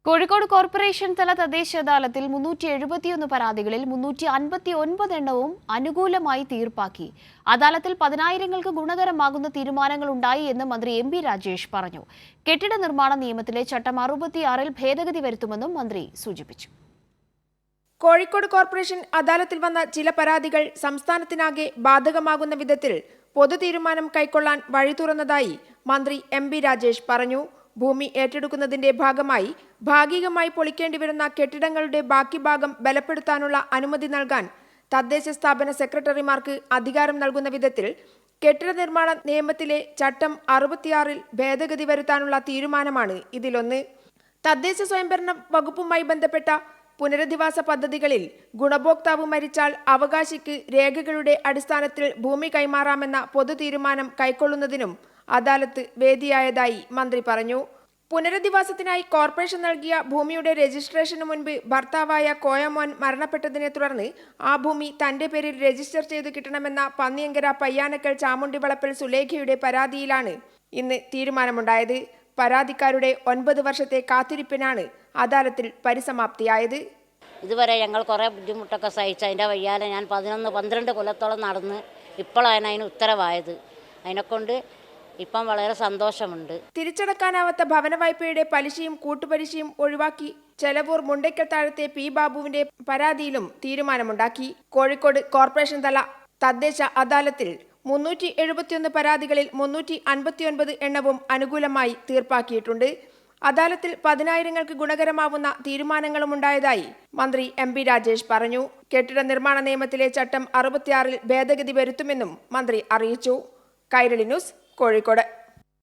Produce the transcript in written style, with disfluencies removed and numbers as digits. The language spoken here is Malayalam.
കോഴിക്കോട് കോർപ്പറേഷൻ തല തദ്ദേശ അദാലത്തിൽ 371 പരാതികളിൽ 359 എണ്ണവും അനുകൂലമായി തീർപ്പാക്കി. അദാലത്തിൽ പതിനായിരങ്ങൾക്ക് ഗുണകരമാകുന്ന തീരുമാനങ്ങൾ ഉണ്ടായി എന്ന് മന്ത്രി എം.പി. രാജേഷ് പറഞ്ഞു. കെട്ടിട നിർമ്മാണ നിയമത്തിലെ ചട്ടം 66-ൽ ഭേദഗതി വരുത്തുമെന്നും മന്ത്രി സൂചിപ്പിച്ചു. കോഴിക്കോട് കോർപ്പറേഷൻ അദാലത്തിൽ വന്ന ചില പരാതികൾ സംസ്ഥാനത്തിനാകെ ബാധകമാകുന്ന വിധത്തിൽ പൊതു തീരുമാനം കൈക്കൊള്ളാൻ വഴി തുറന്നതായി മന്ത്രി എം.പി. രാജേഷ് പറഞ്ഞു. ഭൂമി ഏറ്റെടുക്കുന്നതിന്റെ ഭാഗമായി ഭാഗികമായി പൊളിക്കേണ്ടി വരുന്ന കെട്ടിടങ്ങളുടെ ബാക്കി ഭാഗം ബലപ്പെടുത്താനുള്ള അനുമതി നൽകാൻ തദ്ദേശ സ്ഥാപന സെക്രട്ടറിമാർക്ക് അധികാരം നൽകുന്ന വിധത്തിൽ കെട്ടിട നിർമ്മാണ നിയമത്തിലെ ചട്ടം 66-ൽ ഭേദഗതി വരുത്താനുള്ള തീരുമാനമാണ് ഇതിലൊന്ന്. തദ്ദേശ സ്വയംഭരണ വകുപ്പുമായി ബന്ധപ്പെട്ട പുനരധിവാസ പദ്ധതികളിൽ ഗുണഭോക്താവ് മരിച്ചാൽ അവകാശിക്ക് രേഖകളുടെ അടിസ്ഥാനത്തിൽ ഭൂമി കൈമാറാമെന്ന പൊതു തീരുമാനം കൈക്കൊള്ളുന്നതിനും അദാലത്ത് വേദിയായതായി മന്ത്രി പറഞ്ഞു. പുനരധിവാസത്തിനായി കോർപ്പറേഷൻ നൽകിയ ഭൂമിയുടെ രജിസ്ട്രേഷന് മുൻപ് ഭർത്താവായ കോയമോൻ മരണപ്പെട്ടതിനെ തുടർന്ന് ആ ഭൂമി തന്റെ പേരിൽ രജിസ്റ്റർ ചെയ്തു കിട്ടണമെന്ന പന്നിയങ്കര പയ്യാനക്കൽ ചാമുണ്ടിവളപ്പിൽ സുലേഖയുടെ പരാതിയിലാണ് ഇന്ന് തീരുമാനമുണ്ടായത്. പരാതിക്കാരുടെ 9 വർഷത്തെ കാത്തിരിപ്പിനാണ് അദാലത്തിൽ പരിസമാപ്തിയായത്. ഇതുവരെ ഞങ്ങൾ കുറേ ബുദ്ധിമുട്ടൊക്കെ സഹിച്ച് അതിൻ്റെ വയ്യാലെ ഞാൻ 11-12 കൊല്ലത്തോളം നടന്ന് ഇപ്പോഴാണ് അതിന് ഉത്തരവായത്. അതിനെക്കൊണ്ട് ഇപ്പം വളരെ സന്തോഷമുണ്ട്. തിരിച്ചടക്കാനാവാത്ത ഭവന വായ്പയുടെ പലിശയും കൂട്ടുപലിശയും ഒഴിവാക്കി ചെലവൂർ മുണ്ടയ്ക്കൽ താഴത്തെ പി ബാബുവിന്റെ പരാതിയിലും തീരുമാനമുണ്ടാക്കി. കോഴിക്കോട് കോർപ്പറേഷൻ തല തദ്ദേശ അദാലത്തിൽ 371 പരാതികളിൽ 359 എണ്ണവും അനുകൂലമായി തീർപ്പാക്കിയിട്ടുണ്ട്. അദാലത്തിൽ പതിനായിരങ്ങൾക്ക് ഗുണകരമാവുന്ന തീരുമാനങ്ങളും ഉണ്ടായതായി മന്ത്രി എം.പി. രാജേഷ് പറഞ്ഞു. കെട്ടിട നിർമ്മാണ നിയമത്തിലെ ചട്ടം 66-ൽ ഭേദഗതി വരുത്തുമെന്നും മന്ത്രി അറിയിച്ചു. കൈരളി ന്യൂസ്, കോഴിക്കോട്.